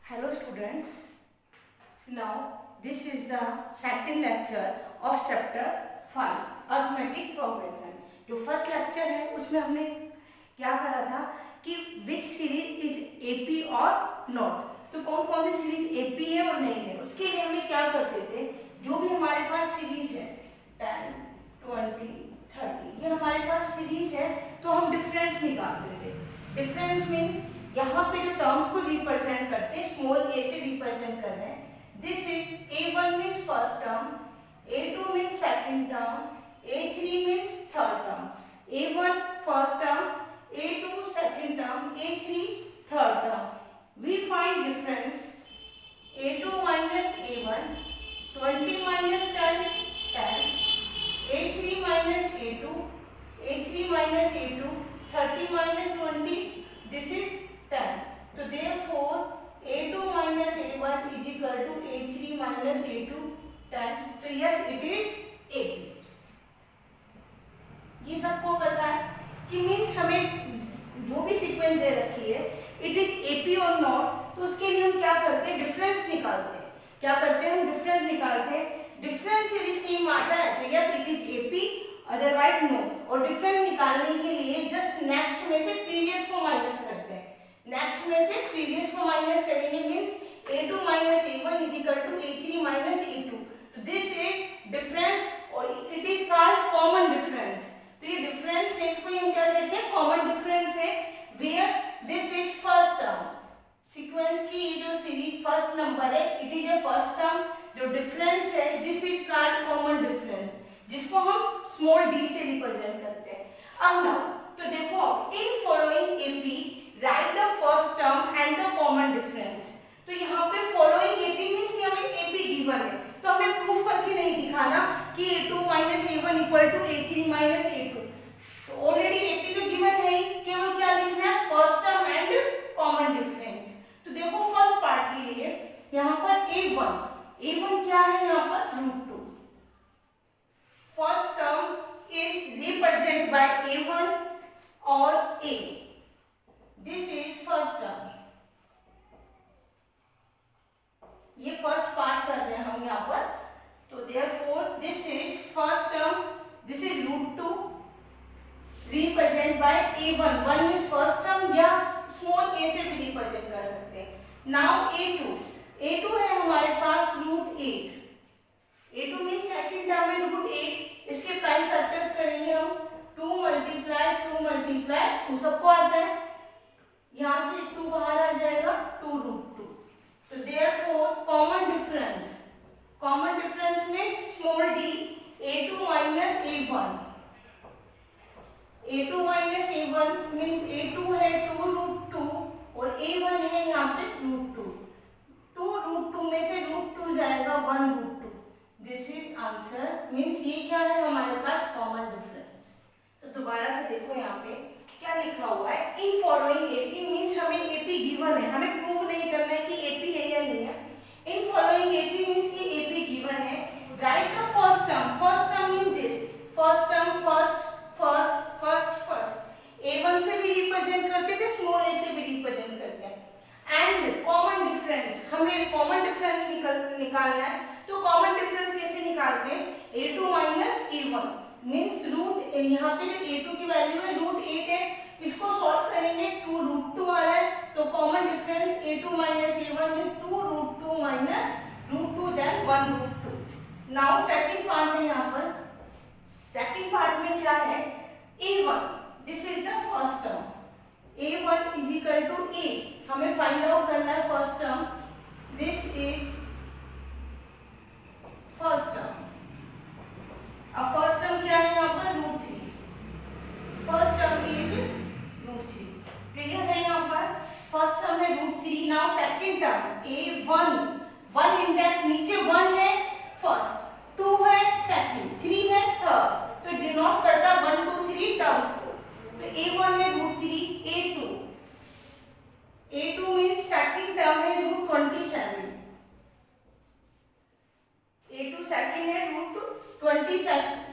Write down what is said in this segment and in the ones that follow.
Hello students, now this is the second lecture of chapter 5 arithmetic progression. जो first lecture है उसमें हमने क्या करा था कि विच सीरीज इज एपी और नॉट, तो कौन कौन सी सीरीज एपी है और नहीं है। उसके लिए हम क्या करते थे, जो भी हमारे पास सीरीज है 10, 20, 30 ये हमारे पास सीरीज है तो हम डिफरेंस निकालते थे। डिफरेंस मीन्स यहाँ पे जो टर्म्स को रिप्रेजेंट करते हैं स्मॉल ए से रिप्रेजेंट कर रहे हैं। This is A1 means first term, A2 means second term, A3 means third term. A1 first term, A2 second term, A3 third term. We find difference A2 minus A1, 20 minus 10, 10, A3 minus A2, A3 minus A2, 30 minus 20, this is 10. So therefore A2 minus A1 is equal to A3 minus A2 10. So yes, it is AP. ये सबको पता है कि means हमें जो भी sequence दे रखी है इट इज एपी और नॉट, तो उसके लिए हम क्या करते हैं, डिफरेंस निकालते हैं। क्या करते हैं हम, डिफरेंस निकालते हैं। डिफरेंस यदि सेम आता है तो yes it is AP, otherwise no. और डिफरेंस निकालने के लिए जस्ट नेक्स्ट में से प्रीवियस को माइनस करते हैं। नेक्स्ट में से प्रीवियस को माइनस करेंगे means A2 minus A1 is equal to A3 minus A2। तो दिस इज डिफरेंस और it is called common difference. तो ये डिफरेंस है, इसको हम क्या कहते हैं, कॉमन डिफरेंस है। Where this is first term, sequence की ये जो सीरीज फर्स्ट नंबर है it is a first term. जो डिफरेंस है this is called common difference, जिसको हम स्मॉल डी से रिप्रेजेंट करते हैं। अब नाउ तो देखो, in following AP right the first term and the common difference. तो यहाँ पे फॉलोइंग एपी मींस हमें एपी गिवन है, तो हमें प्रूफ करके नहीं दिखाना कि A2 minus A1 equal to A3 minus A2। तो ऑलरेडी एपी तो गिवन है, केवल क्या लिखना है, first term and common difference. तो देखो फर्स्ट पार्ट के लिए यहाँ पर A1 क्या है, यहाँ पर √2। First term is represent by A1 और A। This is first term. ये फर्स्ट पार्ट कर रहे हैं हम यहाँ पर, तो therefore this is first term, this is √2 represent by A1। 1 is first term या स्मॉल a से भी रिप्रेजेंट कर सकते हैं। नाउ A2 है हमारे पास √8। A2 मीन सेकंड टर्म है √8। इसके प्राइम फैक्टर्स करेंगे हम 2 मल्टीप्लाई 2 सबको आता है, यहाँ से 2 बाहर आ जाएगा, 2√2। तो therefore common difference means small d, A2 minus A1। A2 minus A1 means A2 है 2√2 और A1 है यहाँ पे √2। 2√2 में से √2 जाएगा 1√2। दिस इज आंसर, मींस ये क्या है हमारे पास, कॉमन डिफरेंस। तो दोबारा से देखो यहाँ पे क्या लिखा हुआ है, इन फॉलोइंग एपी मींस हमें एपी गिवन है, हमें प्रूव नहीं करना है कि एपी है या नहीं है। इन फॉलोइंग एपी मींस कि एपी गिवन है। Write the first term mean this first term, first A1 से भी रिप्रेजेंट करते थे, स्मॉल a से भी रिप्रेजेंट करते हैं। एंड कॉमन डिफरेंस, हमें कॉमन डिफरेंस निकालना है। तो कॉमन डिफरेंस कैसे निकालते हैं, A2 minus A1 means root, यहाँ पे जो A2 की वैल्यू है √8 है, इसको सॉल्व करेंगे 2√2 आ रहा है, तो common difference A2 minus A1 means 2√2 minus √2 then 1√2। Now second part है, यहाँ पर सेकंड पार्ट में क्या है, A1 this is the first term, A1 is equal to A, हमें फाइंड आउट करना है first term. This is first term. अब फर्स्ट टर्म क्या है यहाँ पर, √3। फर्स्ट टर्म इज √3, क्लियर है यहाँ पर, फर्स्ट टर्म है √3। Now second term A1, 1 index नीचे 1 है फर्स्ट, 2 है सेकंड, 3 है थर्ड, तो डिनोट करता 1 2 3 टर्म्स को। तो A1 है √3, A2 मींस सेकंड टर्म है √27। A2 सेकंड है √27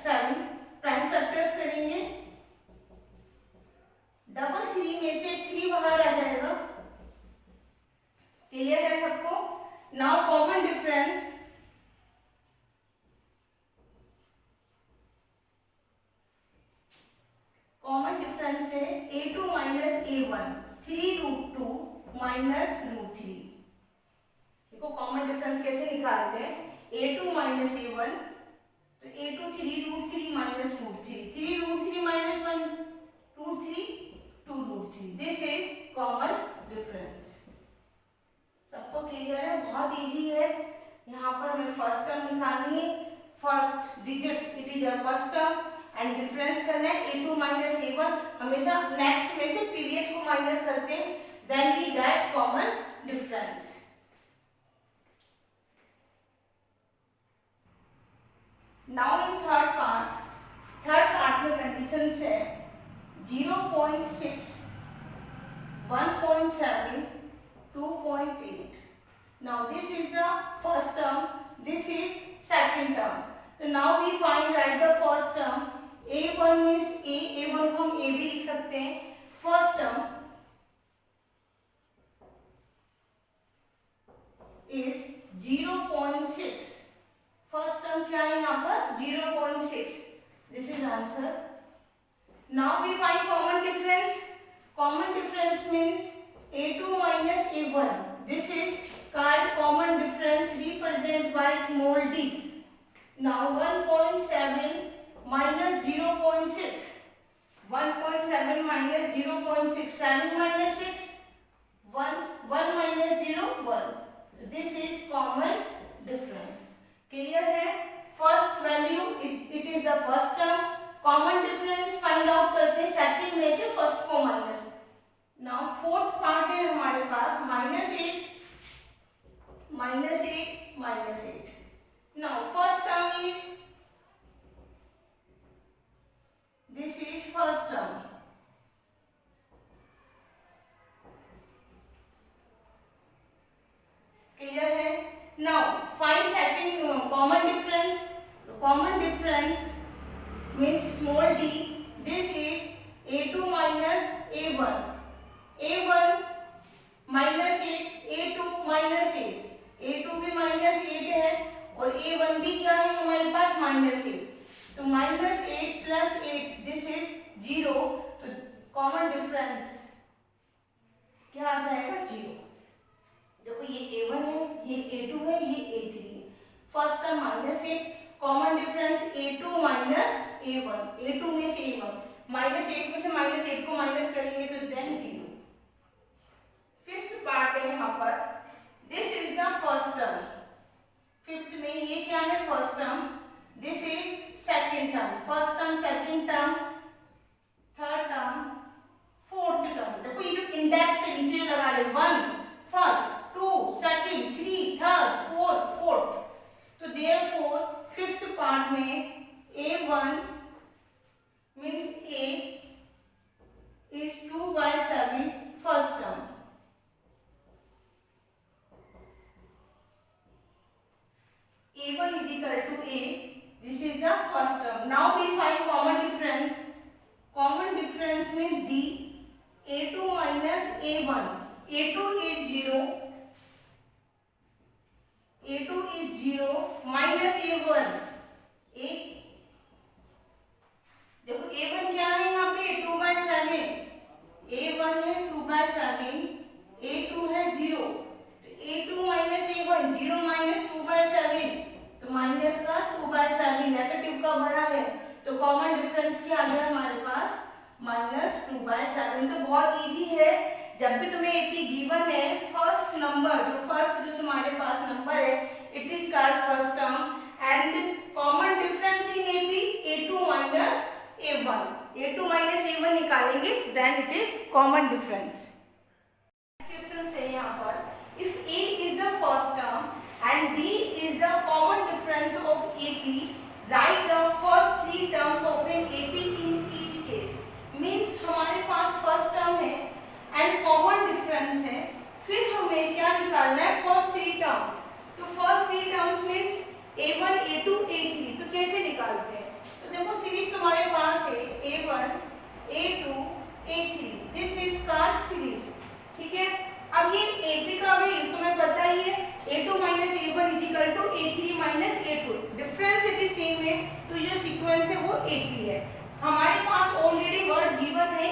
डिफरेंस है a2 माइनस a1, 3√2 माइनस √3। देखो कॉमन डिफरेंस कैसे निकालते हैं, a2 माइनस a1, तो a2 3√3 minus √3, 3√3 minus 1 √3, 2√3। This is common difference. सबको क्लियर है? बहुत इजी है। यहाँ पर हमें फर्स्ट टर्म निकालनी है, first digit it is the first term and difference करना है a2 माइनस a1। हमेशा नेक्स्ट में से प्रीवियस को माइनस करते हैं, then we get common difference. Now in third part में कंडीशन है 0.6, 1.7, 2.8. Now this is the first term, this is second term. So now we find that the first term a1 is a1 को हम a भी लिख सकते हैं। First term is 0.6। First term क्या है यहाँ पर 0.6। This is answer. Now we find common difference. Common difference means a2 minus a1. This is called common difference, represented by small d. Now 1.7 minus 0.6. 1.7 minus 0.6. 7 minus 6. 1. 1 minus 0. 1. This is common difference. Clear है? First value it is the first term. Common difference find out करते second में से first को minus. Now fourth part है हमारे पास -8, -8, -8। Now first term is this is first term. Clear है? Now find second common difference. Common difference means small d। This is a2 minus a1, a1 minus 8, a2 minus 8, a2 भी minus 8 है और a1 भी क्या है हमारे पास -8। तो -8 प्लस 8 दिस इज 0। तो कॉमन डिफरेंस क्या आ जाएगा 0। देखो ये a1 है, ये a2 है, ये a3 है। First term -8, common difference a2 minus a1, a2 में से a1, -8 में से -8 को माइनस करेंगे तो देन 0। फिफ्थ पार्ट है यहाँ पर, this is the first term. Fifth में ये क्या है first term, this is second term. First term, second term, third term, fourth term. देखो ये जो इंडेक्स है नीचे लगा रहे 1 फर्स्ट, 2 सेकंड, 3 थर्ड, 4 फोर्थ। तो देयरफॉर फिफ्थ पार्ट में a1 means a is 2/7 first term। a1 is equal to a, this is the first term। Now we find common difference। Common difference means d, a2 minus a1, a2 is 0, a2 is 0 minus a1, a देखो a1 क्या है यहाँ पे 2/7, a1 है 2/7, a2 है 0, तो a2 minus a1, 0 minus 2/7, तो minus का 2/7 नेगेटिव का बड़ा है, तो कॉमन डिफरेंस क्या आ गया हमारे पास -2/7। तो बहुत इजी है, जब भी तुम्हें AP गिवन है फर्स्ट नंबर जो तुम्हारे पास नंबर है it is called first term and common difference in AP a2 minus a1, a2 minus a1 निकालेंगे then it is common difference. Question है यहाँ पर if a is the first term and d is the common difference of AP, write the first 3 terms of an AP in each case। Means हमारे पास first term है and common difference है, फिर हमें क्या निकालना है फर्स्ट 3 टर्म्स। तो first 3 terms means a1 a2 a3। तो कैसे निकालते हैं, तो देखो सीरीज तुम्हारे पास है a1 a2 a3, this is called series. ठीक है, अब ये AP का भी तुम्हें पता ही है a2 minus a1 is equal to a3 minus a2, difference it is same है, तो ये सीक्वेंस है वो AP है। हमारे पास ऑलरेडी वर्ड गिवन है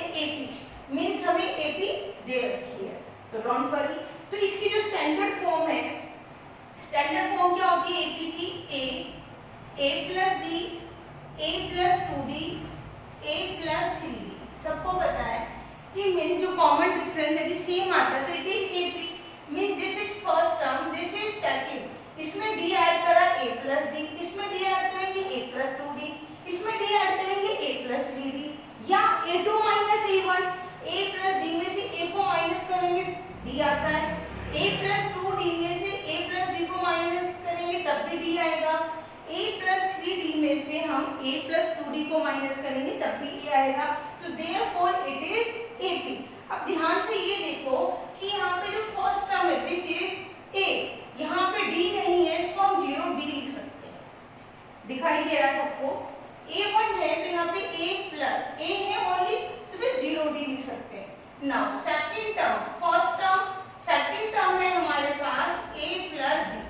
कि मीन जो कॉमन डिफरेंस यदि सेम आता है तो it is AP, mean this is first term, this is second, इसमें डी ऐड करा a प्लस डी, इसमें डी ऐड करेंगे a प्लस 2d, इसमें डी ऐड करेंगे a प्लस 3d, या a2 minus a1, a plus d में से a को माइनस करेंगे d आता है, a प्लस 2d में से a प्लस d को माइनस करेंगे तब भी d आएगा, a प्लस 3d में से हम a प्लस 2d को माइनस करेंगे तब भी a आएगा, तो देयरफॉर इट इज AP। अब ध्यान से ये देखो कि यहाँ पे जो फर्स्ट टर्म है विच इज a, यहाँ पे d नहीं है, इसको हम 0d लिख सकते हैं, दिखाई दे रहा है सबको, a1 है तो यहाँ पे a प्लस a है ओनली, तो 0d लिख सकते हैं। Now second term, first term, second term है हमारे पास a plus d,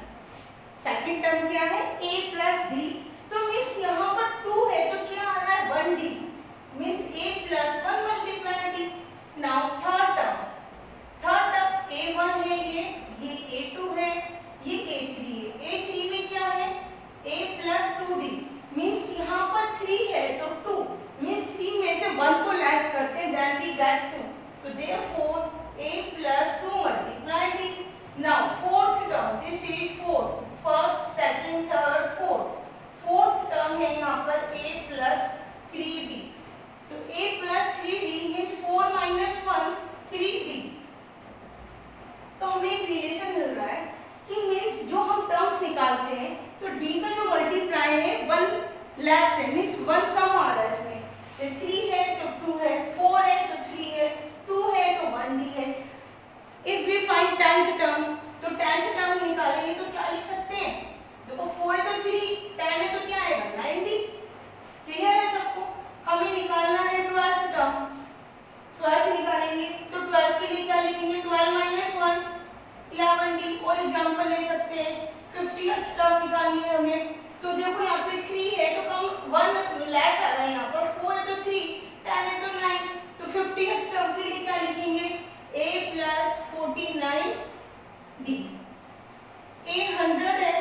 second term क्या है a प्लस d, तो मीन्स यहाँ पर 2 है तो क्या आ रहा है 1d, means a plus 1 multiply d। Now third term, third term a1 है, ये a2 है, ये a3 है, a3 में क्या है a प्लस 2d, मीन्स यहाँ पर 3 है तो 2, मीन्स 3 में से 1 को लेस करते हैं देन वी गेट 2, तो therefore a plus 2 multiply d। Now fourth term, this is fourth, first second third fourth, fourth term है यहाँ पर a प्लस 3d, तो a plus 3d means 4 minus 1 3d, तो हमें एक रिलेशन मिल रहा है कि मीन्स जो हम टर्म्स निकालते हैं तो d का जो मल्टीप्लाई है 1 लेस है, मीन्स 1 कम आ रहा है इसमें, तो 3 है तो 2 है, 4 है तो 3 है, 2 है तो 1d है। If we find 10th term, तो 10th टर्म निकालेंगे तो क्या लिख सकते हैं, देखो 4 है तो 3, 10 है तो क्या आएगा 9d, क्लियर है सबको। हमें निकालना है 12th टर्म, 12th निकालेंगे तो 12 के लिए क्या लिखेंगे 12 माइनस 1 11d, और एग्जांपल ले सकते हैं 50th टर्म निकालनी है हमें, तो देखो यहाँ पे 3 है तो कम 1 लेस आ रहा है, यहाँ पर 4 है तो 3, 10 है तो 9, तो 50th टर्म के लिए क्या लिखेंगे a प्लस 49d, a 100 है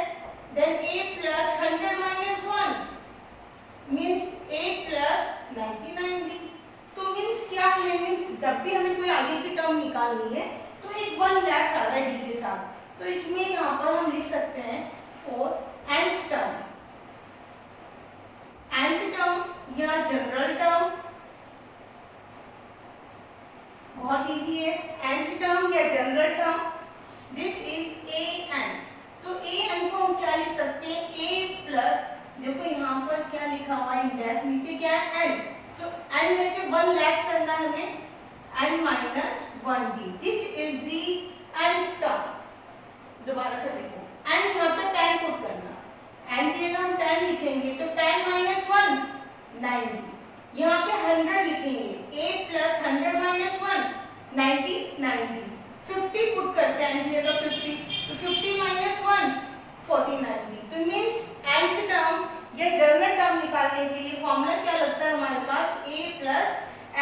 देन a plus 100 minus 1 means a plus 99d, तो मीन्स क्या है, मीन्स जब भी हमें कोई आगे की टर्म निकालनी है तो एक 1 लेस आ रहा है d के साथ, तो इसमें यहाँ पर हम लिख सकते हैं for nth term, nth term या जनरल टर्म, बहुत इजी है, nth टर्म या general term, this is an, तो an को हम क्या लिख सकते हैं a प्लस, देखो यहाँ पर क्या लिखा हुआ है इंडेक्स, नीचे क्या है n, तो n में से 1 लेस करना है हमें, n minus 1d, this is the nth term. दोबारा से देखो n यहाँ पर 10 पुट करना, n के लिए हम 10 लिखेंगे तो 10 माइनस 1 9d, यहाँ पे 100 लिखेंगे a plus 100 minus 1 99d, 50 put करते हैं n के लिए तो 50, तो 50 माइनस 1 49d, तो मीन्स nth टर्म या जनरल टर्म निकालने के लिए फॉर्मूला क्या लगता है हमारे पास a plus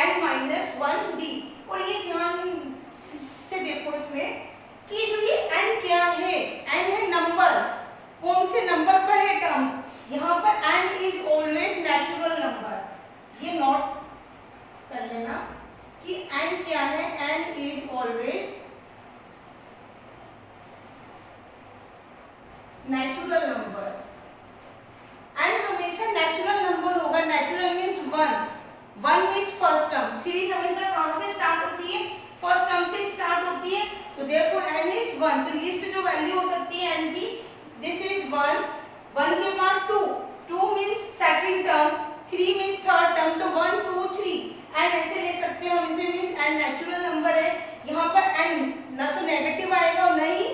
n minus 1d, और ये ध्यान से देखो इसमें कि जो ये n क्या है, n है नंबर, कौन से नंबर पर है टर्म्स, यहाँ पर n is always natural number, ये नोट कर लेना कि n क्या है, n is always natural number, n हमेशा नेचुरल नंबर होगा, natural means 1 means first term, series हमेशा कहाँ से स्टार्ट होती है, फर्स्ट टर्म से स्टार्ट होती है, तो देयरफॉर n इज 1, तो लीस्ट जो वैल्यू हो सकती है n की, दिस इज 1, 1 के बाद 2, 2 means second term, 3 means third term, तो 1 2 3 n ऐसे ले सकते हैं हम, इसमें मीन्स n नेचुरल नंबर है, यहाँ पर n ना तो नेगेटिव आएगा और ना ही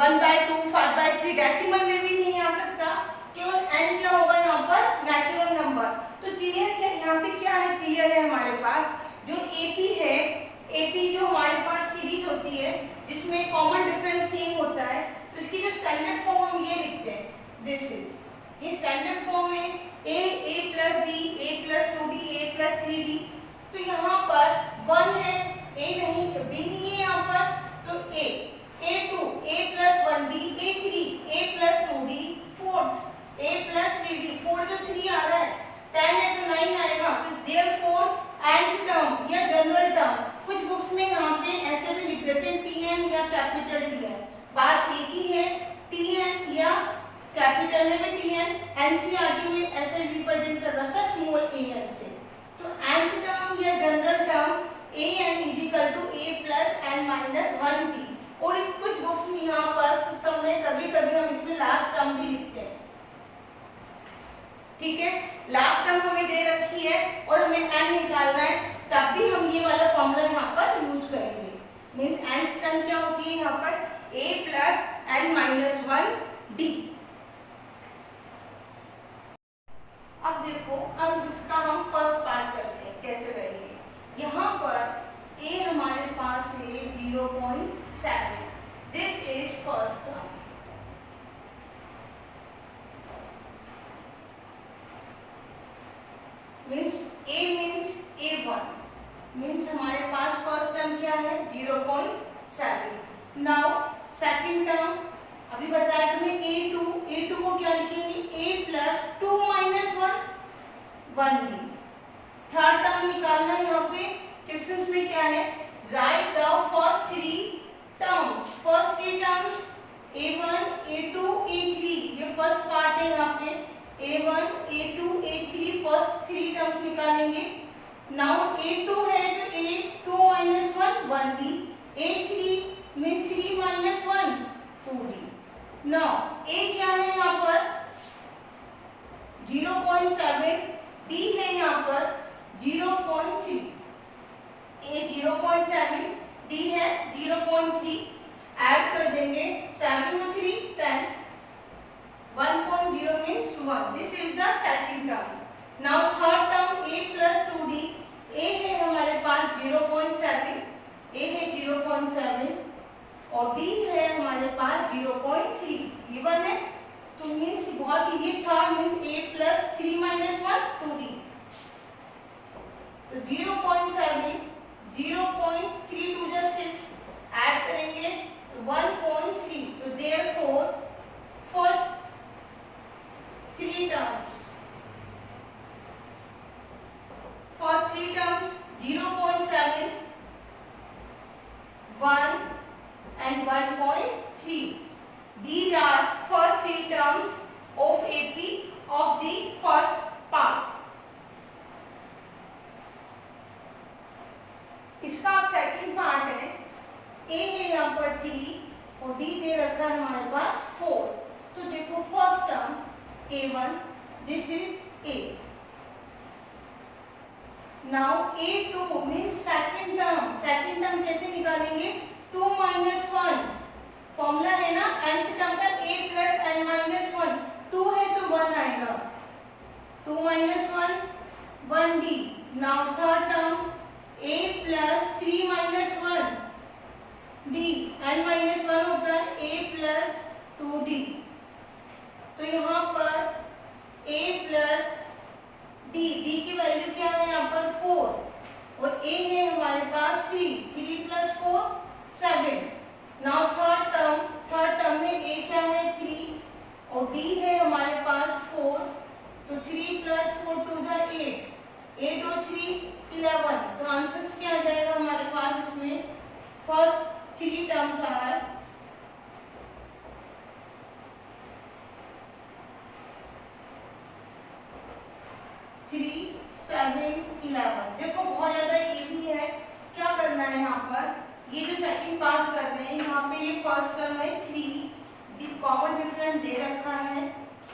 1/2 5/3 डेसिमल में भी नहीं आ सकता, केवल n क्या होगा यहाँ पर नेचुरल नंबर। तो क्लियर क्या, यहाँ पे क्या है, क्लियर है हमारे पास जो AP है, AP जो हमारे पास सीरीज होती है जिसमें कॉमन डिफरेंस सेम होता है, तो इसकी जो स्टैंडर्ड फॉर्म हम ये लिखते हैं, दिस इज ये स्टैंडर्ड फॉर्म है a plus d, a plus 2d, a plus 3d, तो यहाँ पर 1 है, a नहीं तो d नहीं है यहाँ पर, तो a2 a plus 1d, a3 a plus 2d, fourth a plus 3d, 4 तो 3 आ रहा है, 10 है तो 9 आएगा, तो देयरफॉर एंड टर्म या जनरल टर्म, कुछ बुक्स में यहाँ पे ऐसे भी लिख देते हैं टीएन या कैपिटल टीएन, बात एक ही है, टीएन या कैपिटल में भी टीएन, एनसीईआरटी में ऐसे रिप्रेजेंट कर रखा है स्मॉल एन से। तो एंड टर्म या general term a n is equal to a plus n minus 1t, और कुछ बुक्स में यहाँ पर समय कभी कभी हम इसमें लास्ट टर्म भी लिखते हैं, ठीक है। लास्ट टर्म हमें दे रखी है और हमें एन निकालना है, तब भी हम ये वाला फॉर्मूला यहाँ पर यूज करेंगे। मींस एन टर्म क्या होती है यहाँ पर ए प्लस एन माइनस 1d। अब देखो, अब इसका हम फर्स्ट पार्ट करते हैं, कैसे करेंगे। यहाँ पर ए हमारे पास है 0.7, this is first term, means a means a1, means हमारे पास फर्स्ट टर्म क्या है 0.7। नाउ सेकंड टर्म अभी बताया तुम्हें a2 को क्या लिखेंगे a plus 2 minus 1d। Third term निकालना है, यहाँ पे क्वेश्चंस में क्या है, write the first three terms, first three terms a1 a2 a3, ये फर्स्ट पार्ट है, यहाँ पे a1 a2 a3 first three terms निकालेंगे। नाउ a2 है तो a 2 minus 1d, a3 mean 3 minus 1 2d। Now a क्या है यहाँ पर 0.7, d है यहाँ पर 0.3, a 0.7 d है 0.3, ऐड कर देंगे 7 और 3 10, 1.0 means 1, this is the second term। now third term a plus 2d, a है हमारे पास 0.7, a है 0.7 और d है हमारे पास 0.3, गिवन है, तो मीन्स बहुत ही, third means a plus 3 minus 1 2d, तो 0.7 0.3 to the 6 ऐड करेंगे तो 1.3, तो therefore first three terms, first three terms 0.7, 1 and 1.3, these are first three terms of AP of the first part। इसका अब सेकंड पार्ट है, a है यहाँ पर 3 और d दे रखा है हमारे पास 4, तो देखो first term a1, this is a, now a2 means second term, second term कैसे निकालेंगे 2 minus 1, फॉर्मूला है ना nth टर्म का a plus n minus 1, 2 है तो 1 आएगा, 2 minus 1 1d। now third term a plus 3 minus 1 d, n minus 1 होता है a plus 2d, तो यहाँ पर a प्लस d, d की वैल्यू क्या है यहाँ पर 4 और a है हमारे पास 3 प्लस 4 7। नाउ थर्ड टर्म में a क्या है 3 और d है हमारे पास 4, तो 3 प्लस 4 2 8 और 3 11, तो आंसर्स क्या आ जाएगा हमारे पास इसमें, फर्स्ट थ्री टर्म्स आर 3 7 11। देखो बहुत ज्यादा इजी है, क्या करना है यहाँ पर, ये जो सेकंड पार्ट कर रहे हैं यहाँ पे ये फर्स्ट टर्म है 3, कॉमन डिफरेंस दे रखा है,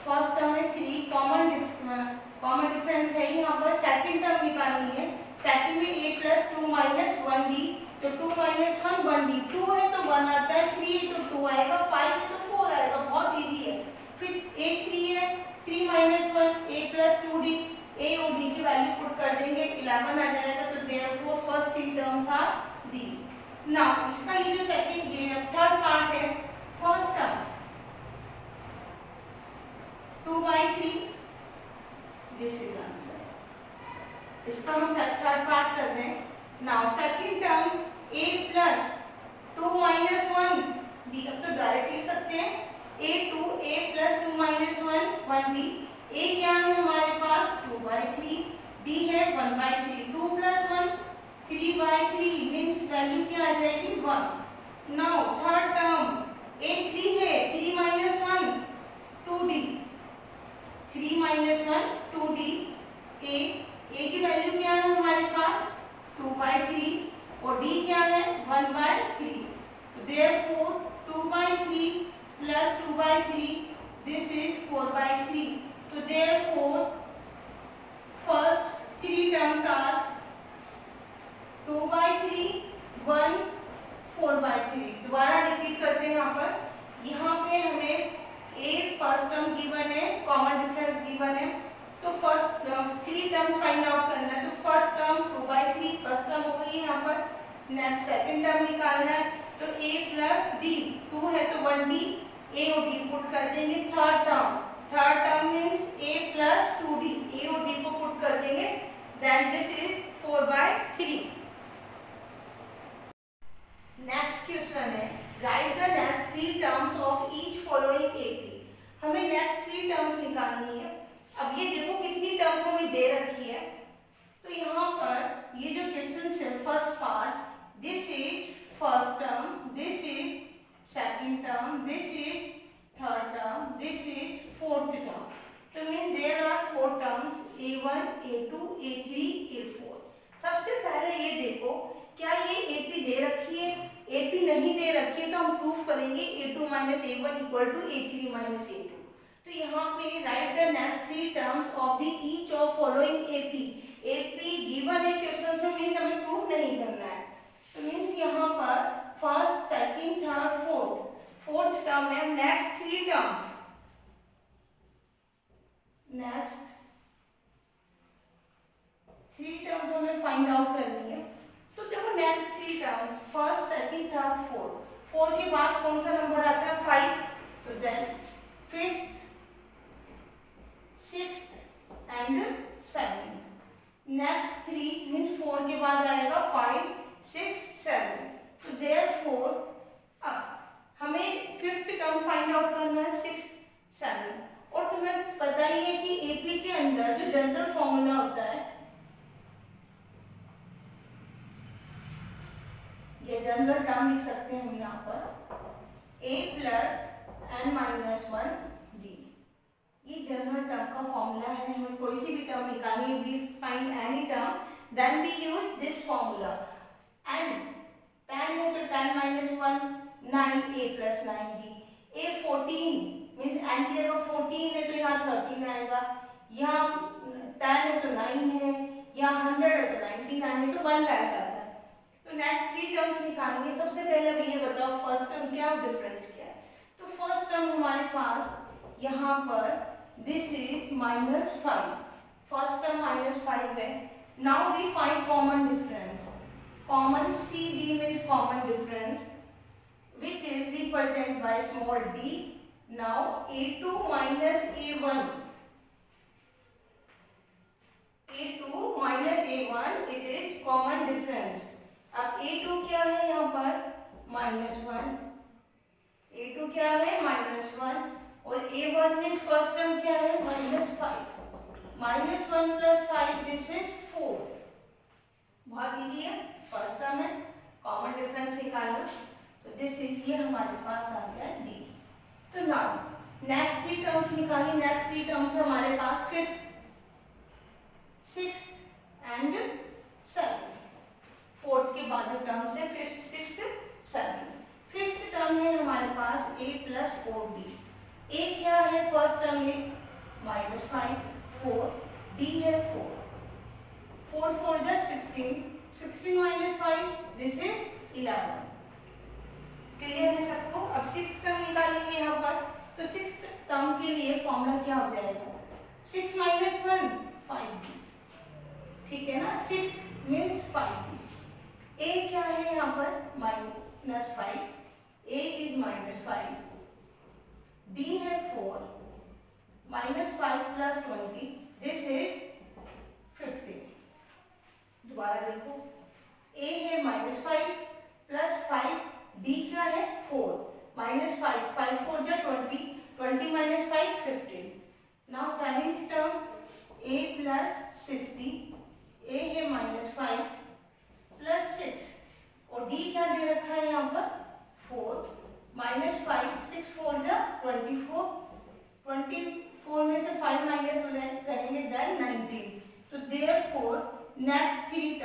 फर्स्ट टर्म है 3, कॉमन डिफरेंस है यहाँ पर, सेकंड टर्म निकालनी है, सेकंड में a प्लस 2 माइनस 1d, तो 2 माइनस 1 1d, 2 है तो 1 आता है, 3 है तो 2 आएगा, 5 है तो 4 आएगा, बहुत इजी है। फिर a 3 है, 3 minus 1 a plus 2d, a और d की वैल्यू पुट कर देंगे 11 आ जाएगा, तो therefore first three terms are these। now इसका ये जो सेकंड थर्ड पार्ट है, first term 2/3, this is answer. इसका हम थर्ड पार्ट कर रहे हैं। Now second term a plus 2 minus 1 d, अब तो डायरेक्ट लिख सकते हैं a plus 2 minus 1 1d, a क्या है हमारे पास 2/3, डी है 1/3, 2 + 1 3/3 मीन्स वैल्यू क्या आ जाएगी 1। नाउ थर्ड टर्म ए 3 है, 3 - 1 2d, 3 - 1 2d, ए की वैल्यू क्या है हमारे पास 2/3 और डी क्या है 1/3। Therefore 2/3 plus 2/3 this is 4/3. So therefore first three terms are 2/3 1 4/3। दोबारा रिपीट करते हैं यहाँ पे हमें ए फर्स्ट टर्म गिवन है, कॉमन डिफरेंस गिवन है, तो first three terms find out करना है। तो फर्स्ट टर्म 2/3 फर्स्ट टर्म हो गई यहाँ पर। नेक्स्ट सेकंड टर्म निकालना है, तो a प्लस डी 2 है तो 1d, a और d पुट कर देंगे। Third term means a plus 2d, a और d को पुट कर देंगे, then this is 4/3। Next question है write the next three terms of each following AP. हमें नेक्स्ट थ्री टर्म्स निकालनी है। अब ये देखो कितनी टर्म्स हमें दे रखी है, तो यहाँ पर ये जो क्वेश्चन है first part, this is first term, this is second term, this is third term, this is fourth term. तो mean there are four terms a1 a2 a3 a4। सबसे पहले ये देखो क्या ये AP दे रखी है, AP नहीं दे रखी है तो हम प्रूफ करेंगे a2 - a1 = a3 - a2। तो यहाँ पे write the next three terms of the each of following AP। AP given है क्वेश्चन में, मींस हमें प्रूफ नहीं करना है। तो मींस यहाँ पर first second third fourth term है। Next three terms, next three terms हमें फाइंड आउट करनी है। तो देखो next three terms first second third fourth के बाद कौन सा नंबर आता है 5, तो then fifth sixth and seventh. Next three means 4 के बाद आएगा 5 6 7। तो देयरफॉर अब हमें फिफ्थ टर्म फाइंड आउट करना है 6 7। और तुम्हें पता ही है कि एपी के अंदर जो जनरल फॉर्मूला होता है, ये जनरल टर्म लिख सकते हैं हम यहाँ पर a + n - 1d। ये जनरल टर्म का फॉर्मूला है। हमें कोई सी भी टर्म निकालनी है, we find any term then we use this formula. n 10 है तो 10 - 1 9 a + 9d। a 14 means n की जगह 14 है तो यहाँ 13 आएगा, यहाँ 10 है तो 9 है, यहाँ 100 है तो 99 है, तो 1 ऐसा आता है। तो नेक्स्ट थ्री टर्म्स निकालेंगे। सबसे पहले अब ये बताओ फर्स्ट टर्म क्या और डिफरेंस क्या है। तो फर्स्ट टर्म हमारे पास यहाँ पर दिस इज -5, फर्स्ट टर्म -5 है। Now we find common difference. Common CD means common difference which is represented by small d. Now a2 - a1, a2 - a1 it is common difference। अब a2 क्या है यहाँ पर -1, a2 क्या है -1 और a1 में फर्स्ट टर्म क्या है -5, -1 + 5 दिस इज 4। बहुत इजी है, फर्स्ट टर्म है, कॉमन डिफरेंस निकालना, तो दिस इज ये हमारे पास आ गया d। तो नाउ नेक्स्ट थ्री टर्म्स निकालिए। नेक्स्ट थ्री टर्म्स हमारे पास fifth sixth and seventh. Fourth के बाद जो टर्म्स है fifth sixth seventh. Fifth term है हमारे पास a + 4d। a क्या है फर्स्ट टर्म इज -5 4, d है 4, 4 4 जा 16, 16 - 5 दिस इज 11। क्लियर है सबको। अब सिक्स्थ टर्म निकालेंगे यहाँ पर, तो सिक्स्थ टर्म के लिए फॉर्मूला क्या हो जाएगा 6 - 1 5d। ठीक है ना, 6 मींस 5d। a क्या है यहाँ पर -5, a इज -5, d है 4, -5 + 20 दिस इज 15। दोबारा देखो a है -5 + 5, d क्या है 4, -5 5 4 जा 20, 20 - 5 15। Now seventh term a + 60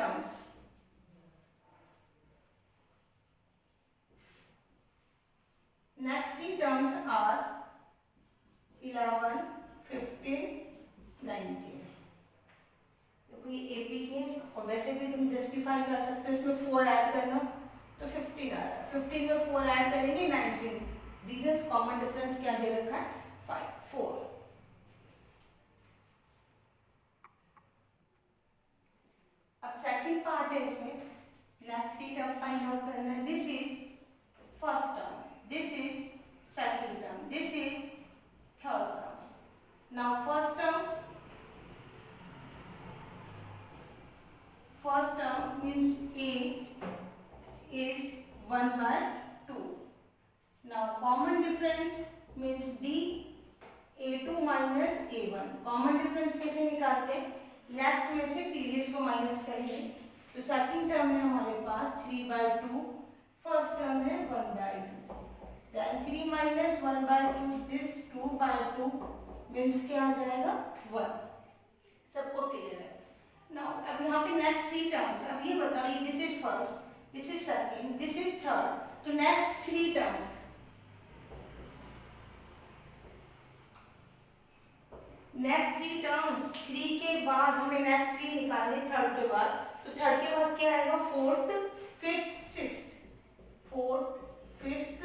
terms. Next three terms are 11, 15, 19. तो ये AP के, और वैसे भी तुम जस्टिफाई कर सकते हो, इसमें 4 ऐड करना तो 15 आ रहा है, 15 में 4 ऐड करेंगे 19. रीजंस कॉमन डिफरेंस क्या दे रखा है 4. अब सेकंड पार्ट है इसमें, next three term find out करना है. This is first term, this is second term, this is third term. Now first term means A is 1 by 2. Now common difference means D, A2 minus A1. common difference कैसे निकालते हैं? Next में से previous को minus करेंगे. तो second term है हमारे पास 3 by 2, फर्स्ट टर्म है 1 by 2. then 3 minus 1 by 2, this 2 by 2 means क्या आ जाएगा 1. सबको क्लियर है? Now, अब यहाँ पे नेक्स्ट थ्री टर्म्स, अब ये बताओ, ये this is first, this is second, this is third, तो next three terms, next three terms, three के बाद हमें नेक्स्ट थ्री निकालने थर्ड के बाद, तो थर्ड के बाद क्या आएगा fourth, fifth, sixth, fourth, fifth,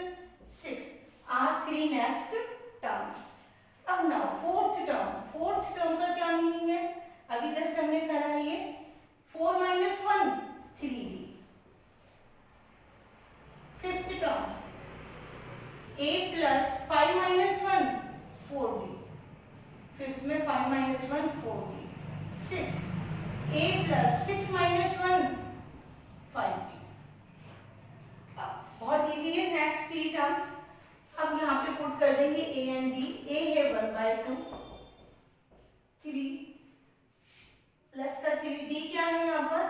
sixth are three next terms. अब ना फोर्थ टर्म का क्या मीनिंग है? अभी जस्ट हमने करा ये 4 minus 1 3D. Fifth term A plus 5 minus 1 4D. Fifth में 5 minus 1 4D. Sixth A plus 6 minus 1 5D. बहुत इजी है नेक्स्ट थ्री टर्म्स. अब यहाँ पे पुट कर देंगे A एंड D. A है 1 by 2, 3 प्लस का 3D क्या है यहाँ पर?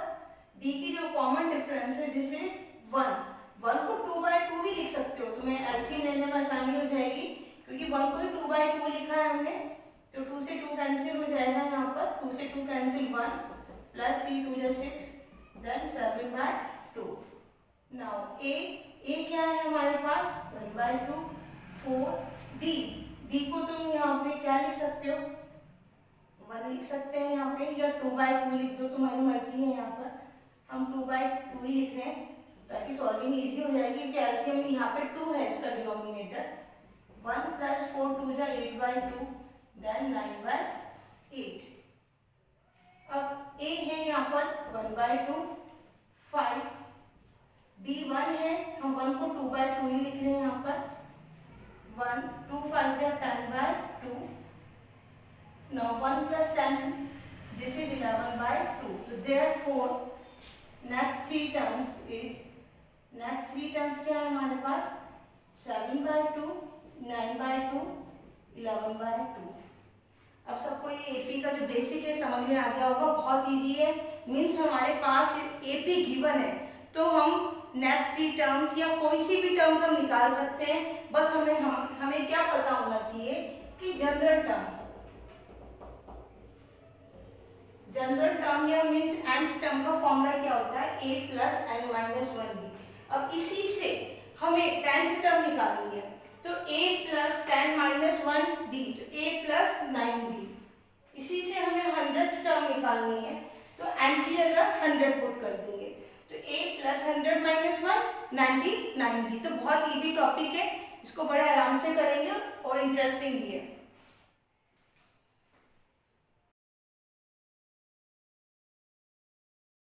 D की जो कॉमन डिफरेंस है दिस इज 1. 1 को 2 by 2 भी लिख सकते हो, तुम्हें एलसीएम लेने में आसानी हो जाएगी, क्योंकि 1 को 2 by 2 लिखा है हमने, तो 2 से 2 कैंसिल हो जाएगा यहाँ पर, 2 से 2 कैंसिल 1 प्लस 3 2 जा 6, देन 7 by 2. नाउ A क्या है हमारे पास 1 by 2, 4. D को तुम यहाँ पे क्या लिख सकते हो? 1 लिख सकते हैं यहाँ पे, या 2 by 2 लिख दो, तुम्हारी मर्जी है. यहाँ पर हम 2 by 2 ही लिख रहे हैं ताकि सॉल्विंग इजी हो जाएगी, क्योंकि एलसीएम यहाँ पे 2 है इसका डिनोमिनेटर. 1 plus 4 2 जा 8 by 2, then 9 by 8. अब A है यहाँ पर 1 by 2, 5. D 1 है, हम 1 को 2 by 2 ही लिख रहे हैं यहाँ पर. 1 2 5 जा 10 by 2. Now 1 plus 10, this is 11 by 2. So therefore next three terms क्या है हमारे पास 7 by 2, 9 by 2, 11 by 2. अब सबको ये एपी का जो बेसिक है समझ में आ गया होगा. बहुत इजी है, मीन्स हमारे पास एपी गिवन है तो हम नेक्स्ट थ्री टर्म्स या कोई सी भी टर्म्स हम निकाल सकते हैं. बस हमें क्या पता होना चाहिए कि जनरल टर्म या मीन्स nth टर्म का फॉर्मूला क्या होता है a plus n minus 1d. अब इसी से हमें 10th टर्म निकालनी है, तो a plus 10 minus 1d, तो a plus 9d. इसी से हमें 100th टर्म निकालनी है, तो n की जगह 100 पुट कर देंगे, तो a plus 100 minus 1 99d. तो बहुत इजी टॉपिक है, इसको बड़े आराम से करेंगे और इंटरेस्टिंग भी है.